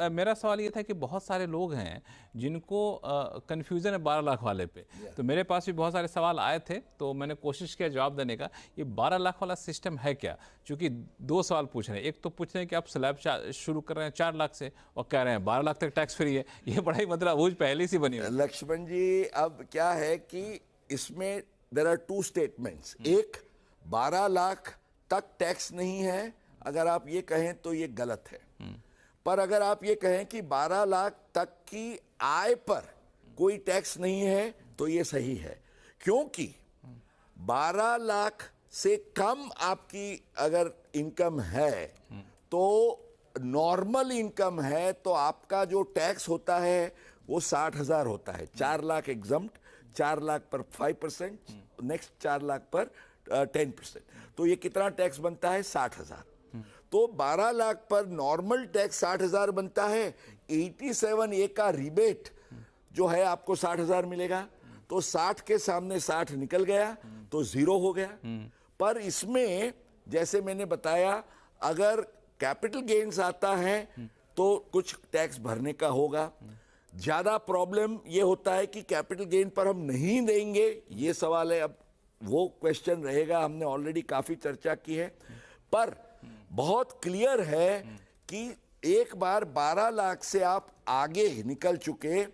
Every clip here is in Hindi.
मेरा सवाल ये था कि बहुत सारे लोग हैं जिनको कन्फ्यूज़न है 12 लाख वाले पे। तो मेरे पास भी बहुत सारे सवाल आए थे, तो मैंने कोशिश किया जवाब देने का। ये 12 लाख वाला सिस्टम है क्या? क्योंकि दो सवाल पूछ रहे हैं। एक तो पूछ रहे हैं कि आप स्लैब शुरू कर रहे हैं 4 लाख से और कह रहे हैं 12 लाख तक टैक्स फ्री है। ये बड़ा ही मतलब वो पहले से बनी है। लक्ष्मण जी, अब क्या है कि इसमें देयर आर टू स्टेटमेंट्स। एक, 12 लाख तक टैक्स नहीं है, अगर आप ये कहें तो ये गलत है। पर अगर आप ये कहें कि 12 लाख तक की आय पर कोई टैक्स नहीं है तो ये सही है, क्योंकि 12 लाख से कम आपकी अगर इनकम है तो नॉर्मल इनकम है तो आपका जो टैक्स होता है वो 60,000 होता है। 4 लाख एग्जम्प्ट, 4 लाख पर 5%, नेक्स्ट 4 लाख पर 10%। तो ये कितना टैक्स बनता है? 60,000। तो 12 लाख पर नॉर्मल टैक्स 60,000 बनता है। 87A का रिबेट जो है आपको 60,000 मिलेगा। तो 60 के सामने 60 निकल गया तो 0 हो गया। पर इसमें जैसे मैंने बताया, अगर कैपिटल गेन्स आता है तो कुछ टैक्स भरने का होगा। ज्यादा प्रॉब्लम ये होता है कि कैपिटल गेन पर हम नहीं देंगे, ये सवाल है। अब वो क्वेश्चन रहेगा, हमने ऑलरेडी काफी चर्चा की है। पर बहुत क्लियर है कि एक बार 12 लाख से आप आगे निकल चुके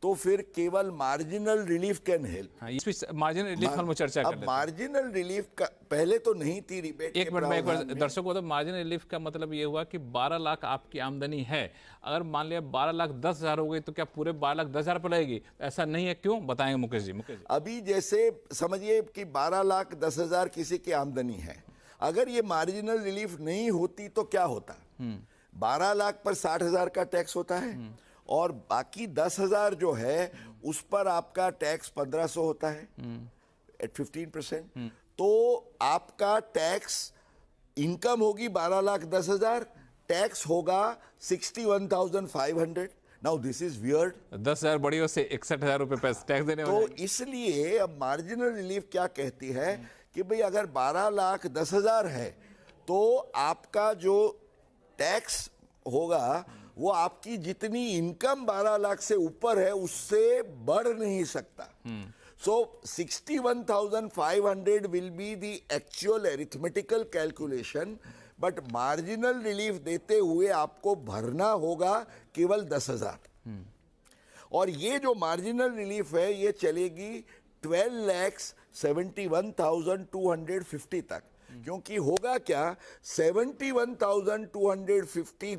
तो फिर केवल मार्जिनल रिलीफ कैन हेल्प। इस मार्जिनल रिलीफ हम चर्चा कर लेते हैं। मार्जिनल रिलीफ का पहले तो नहीं थी रिबेट। एक बार दर्शकों को, तो मार्जिनल रिलीफ का मतलब ये हुआ कि 12 लाख आपकी आमदनी है, अगर मान लिया 12 लाख 10,000 हो गई तो क्या पूरे 12 लाख 10,000 पर लगेगी? ऐसा नहीं है, क्यों बताएंगे मुकेश जी? अभी जैसे समझिए कि 12 लाख 10,000 किसी की आमदनी है, अगर ये मार्जिनल रिलीफ नहीं होती तो क्या होता? 12 लाख पर 60,000 का टैक्स होता है और बाकी 10,000 जो है उस पर आपका टैक्स 1,500 होता है एट 15%। तो आपका टैक्स, इनकम होगी 12 लाख 10,000, टैक्स होगा 61,500। Now this is weird. 10,000 बड़ी हो से 61,000 रुपए टैक्स देने तो इसलिए अब मार्जिनल रिलीफ क्या कहती है कि भाई अगर 12 लाख 10,000 है तो आपका जो टैक्स होगा वो आपकी जितनी इनकम 12 लाख से ऊपर है उससे बढ़ नहीं सकता। सो 61,500 will be the actual arithmetical calculation, but marginal relief देते हुए आपको भरना होगा केवल 10,000। और ये जो मार्जिनल रिलीफ है ये चलेगी 12,71,250 तक। क्योंकि होगा क्या, 71,250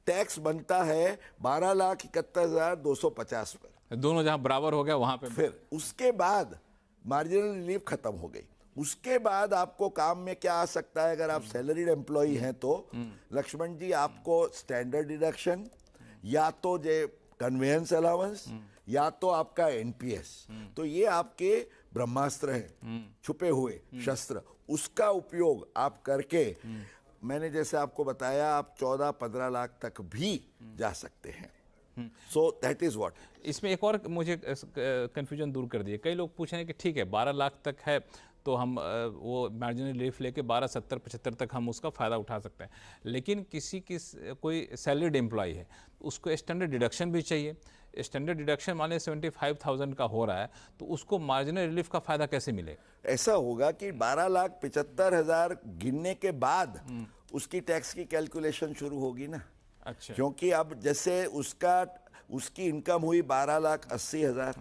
टैक्स बनता है 12,71,250 पर। दोनों जहां बराबर हो गया वहां पे। फिर उसके बाद मार्जिनल रिलीफ खत्म हो गई। उसके बाद आपको काम में क्या आ सकता है? अगर आप सैलरीड एम्प्लॉई हैं तो लक्ष्मण जी, आपको स्टैंडर्ड डिडक्शन, या तो जे कन्वेंस अलाउंस, या तो आपका एनपीएस। तो ये आपके ब्रह्मास्त्र हैं, छुपे हुए शस्त्र। उसका उपयोग आप करके, मैंने जैसे आपको बताया, आप 14-15 लाख तक भी जा सकते हैं। So that is what. इसमें एक और मुझे कंफ्यूजन दूर कर दिए। कई लोग पूछ रहे हैं कि ठीक है 12 लाख तक है तो हम वो मार्जिनल रिलीफ लेके 12, 70, 75 तक हम उसका फ़ायदा उठा सकते हैं, लेकिन कोई सैलरीड एम्प्लॉय है, उसको स्टैंडर्ड डिडक्शन भी चाहिए। स्टैंडर्ड डिडक्शन माने 75,000 का हो रहा है, तो उसको मार्जिनल रिलीफ का फ़ायदा कैसे मिलेगा? ऐसा होगा कि 12,75,000 गिनने के बाद उसकी टैक्स की कैलकुलेशन शुरू होगी ना। अच्छा। क्योंकि अब जैसे उसकी इनकम हुई 12,80,000,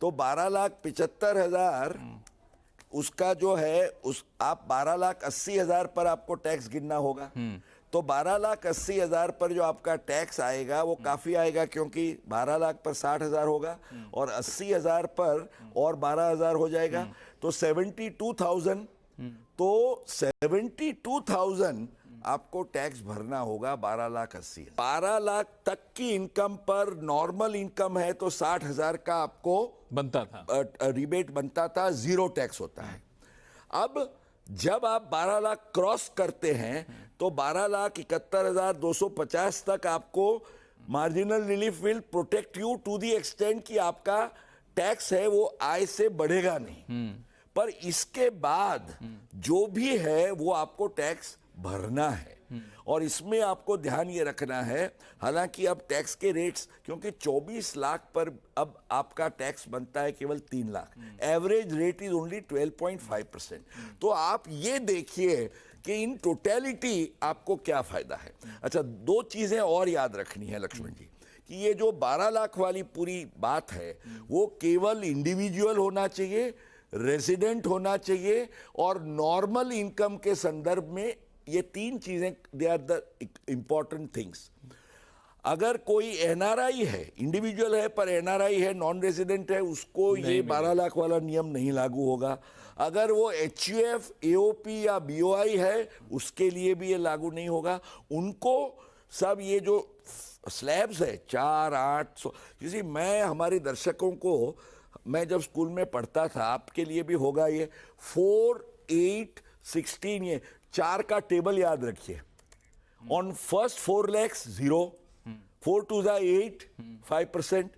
तो 12,75,000 उसका जो है आप 12,80,000 पर आपको टैक्स गिनना होगा। तो 12,80,000 पर जो आपका टैक्स आएगा वो काफी आएगा, क्योंकि 12 लाख पर 60,000 होगा और 80,000 पर और 12,000 हो जाएगा, तो 72,000। तो 72,000 आपको टैक्स भरना होगा 12,80,000। 12 लाख तक की इनकम पर नॉर्मल इनकम है तो 60,000 का आपको बनता था, रिबेट बनता था, 0 टैक्स होता है। अब जब आप 12 लाख क्रॉस करते हैं तो 12,71,250 तक आपको marginal relief will protect you to the extent कि आपका टैक्स है वो आय से बढ़ेगा नहीं। पर इसके बाद जो भी है वो आपको टैक्स भरना है। और इसमें आपको ध्यान ये रखना है, हालांकि अब टैक्स के रेट्स, क्योंकि 24 लाख पर अब आपका टैक्स बनता है केवल 3 lakh, average rate is only 12.5%। तो आप ये देखिए कि इन टोटलिटी आपको क्या फायदा है। अच्छा, 2 चीजें और याद रखनी है लक्ष्मण जी, कि ये जो 12 लाख वाली पूरी बात है वो केवल इंडिविजुअल होना चाहिए, रेजिडेंट होना चाहिए और नॉर्मल इनकम के संदर्भ में। ये 3 चीजें, they are the important things. अगर कोई एनआरआई है, इंडिविजुअल है पर एनआरआई है, नॉन रेजिडेंट है, उसको ये 12 लाख वाला नियम नहीं लागू होगा। अगर वो एचयूएफ, एओपी या बीओआई है, उसके लिए भी ये लागू नहीं होगा। उनको सब ये जो स्लैब्स है 4, 8, 100, किसी, मैं हमारे दर्शकों को, मैं जब स्कूल में पढ़ता था, आपके लिए भी होगा ये, 4, 8, 16, ये 4 का टेबल याद रखिए। ऑन फर्स्ट 4 lakhs 0, 4 2 8, 5%,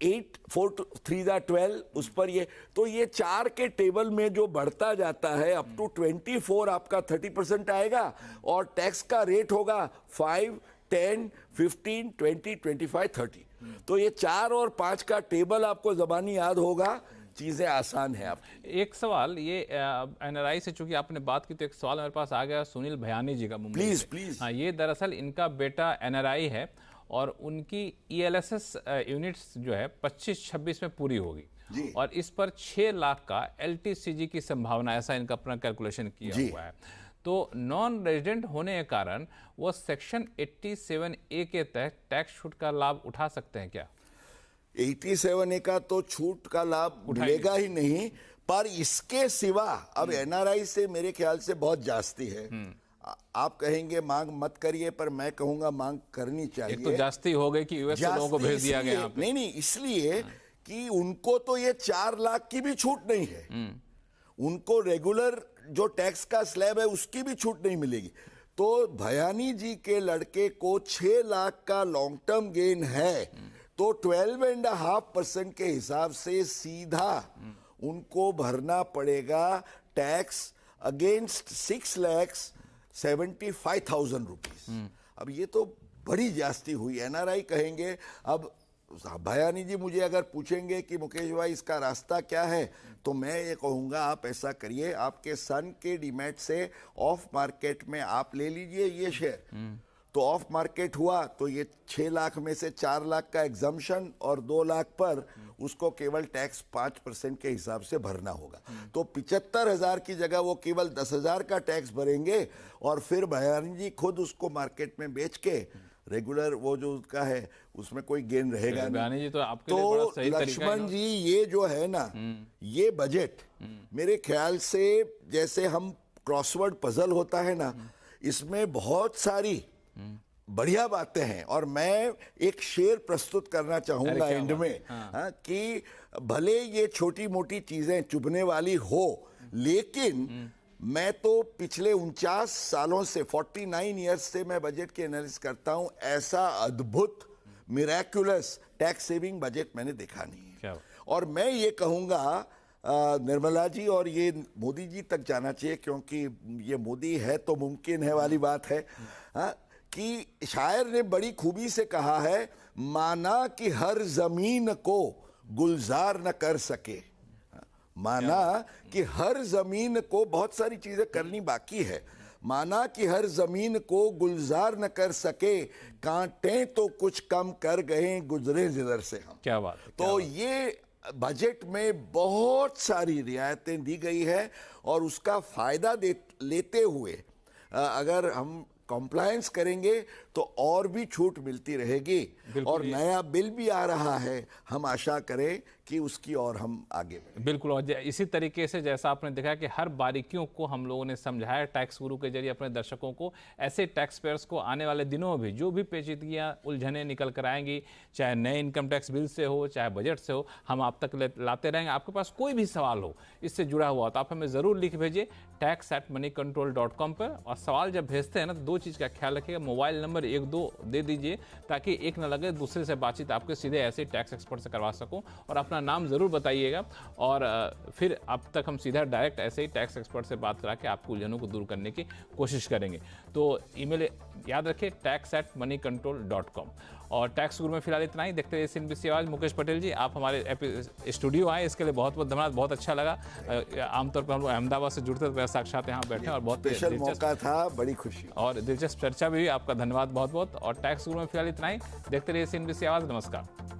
8, 4 3 12, उस पर ये, तो ये 4 के टेबल में जो बढ़ता जाता है अप टू 24 आपका 30% आएगा और टैक्स का रेट होगा 5, 10, 15, 20, 25, 30। तो ये 4 और 5 का टेबल आपको ज़बानी याद होगा, चीज़ें आसान है। आप एक सवाल ये एनआरआई से चूंकि आपने बात की तो एक सवाल मेरे पास आ गया सुनील भयानी जी का, मुंबई प्लीज से। प्लीज। हाँ, ये दरअसल इनका बेटा एनआरआई है और उनकी ईएलएसएस यूनिट्स जो है 25-26 में पूरी होगी और इस पर 6 लाख का एलटीसीजी की संभावना, ऐसा इनका अपना कैलकुलेशन किया हुआ है। तो नॉन रेजिडेंट होने के कारण वो सेक्शन 87A के तहत टैक्स छूट का लाभ उठा सकते हैं क्या? 87A का तो छूट का लाभ मिलेगा ही नहीं, पर इसके सिवा अब एनआरआई से मेरे ख्याल से बहुत जास्ती है। आप कहेंगे मांग मत करिए, पर मैं कहूंगा मांग करनी चाहिए। एक तो जास्ती हो गई कि यूएस से लोगों को भेज दिया गया यहाँ पे। नहीं, इसलिए कि उनको तो ये 4 लाख की भी छूट नहीं है, उनको रेगुलर जो टैक्स का स्लैब है उसकी भी छूट नहीं मिलेगी। तो भयानी जी के लड़के को 6 लाख का लॉन्ग टर्म गेन है, तो 12.5% के हिसाब से सीधा उनको भरना पड़ेगा टैक्स अगेंस्ट 6,75,000 रुपीज। अब ये तो बड़ी जास्ती हुई। एनआरआई कहेंगे, अब भयानी जी मुझे अगर पूछेंगे कि मुकेश भाई इसका रास्ता क्या है, तो मैं ये कहूँगा आप ऐसा करिए, आपके सन के डीमैट से ऑफ मार्केट में आप ले लीजिए ये शेयर, तो ऑफ मार्केट हुआ तो ये 6 लाख में से 4 लाख का एग्जम्पशन और 2 लाख पर उसको केवल टैक्स 5% के हिसाब से भरना होगा। तो 75,000 की जगह वो केवल 10,000 का टैक्स भरेंगे और फिर भयानी जी खुद उसको मार्केट में बेच के रेगुलर वो जो उसका है उसमें कोई गेन रहेगा नहीं। जी तो आपके लिए बड़ा सही तरीका है। लक्ष्मण जी ये जो है ना, ये बजट मेरे ख्याल से जैसे हम क्रॉसवर्ड पजल होता है ना, इसमें बहुत सारी बढ़िया बातें हैं और मैं एक शेर प्रस्तुत करना चाहूंगा एंड में। कि भले ये छोटी मोटी चीजें चुभने वाली हो, लेकिन मैं तो पिछले 49 सालों से 49 इयर्स से मैं बजट की एनालिसिस करता हूं, ऐसा अद्भुत मिरेक्युलस टैक्स सेविंग बजट मैंने देखा नहीं है। और मैं ये कहूंगा निर्मला जी, और ये मोदी जी तक जाना चाहिए क्योंकि ये मोदी है तो मुमकिन है वाली बात है, कि शायर ने बड़ी खूबी से कहा है, माना कि हर जमीन को गुलजार न कर सके, माना कि हर जमीन को, बहुत सारी चीजें करनी बाकी है, माना कि हर जमीन को गुलजार न कर सके, कांटे तो कुछ कम कर गए गुजरे जिधर से हम। क्या बात है, तो ये बजट में बहुत सारी रियायतें दी गई है और उसका फायदा लेते हुए अगर हम कॉम्प्लायंस करेंगे तो और भी छूट मिलती रहेगी। और नया बिल भी आ रहा है, हम आशा करें कि उसकी और हम आगे बढ़ें। बिल्कुल, और इसी तरीके से जैसा आपने देखा कि हर बारीकियों को हम लोगों ने समझाया टैक्स गुरु के जरिए अपने दर्शकों को, ऐसे टैक्स पेयर्स को आने वाले दिनों में भी जो भी पेचीदगियां उलझनें निकल कर आएंगी, चाहे नए इनकम टैक्स बिल से हो चाहे बजट से हो, हम आप तक लाते रहेंगे। आपके पास कोई भी सवाल हो इससे जुड़ा हुआ तो आप हमें ज़रूर लिख भेजिए tax@moneycontrol.com पर। और सवाल जब भेजते हैं ना तो 2 चीज़ का ख्याल रखिएगा, मोबाइल नंबर 1-2 दे दीजिए ताकि एक न लगे दूसरे से बातचीत आपके सीधे ऐसे टैक्स एक्सपर्ट से करवा सकूं, और अपना नाम ज़रूर बताइएगा, और फिर अब तक हम सीधा डायरेक्ट ऐसे ही टैक्स एक्सपर्ट से बात करा के आपको उलझनों को दूर करने की कोशिश करेंगे। तो ईमेल याद रखिए tax@moneycontrol.com। और टैक्स गुरु में फिलहाल इतना ही। देखते रहिए CNBC आवाज़। मुकेश पटेल जी, आप हमारे स्टूडियो आए, इसके लिए बहुत बहुत धन्यवाद, बहुत अच्छा लगा। आमतौर पर हम लोग अहमदाबाद से जुड़ते थे, साक्षात यहाँ बैठे और बहुत स्पेशल मौका था, बड़ी खुशी और दिलचस्प चर्चा भी हुई। आपका धन्यवाद बहुत बहुत। और टैक्स गुरु में फिलहाल इतना ही। देखते रहिए CNBC आवाज़। नमस्कार।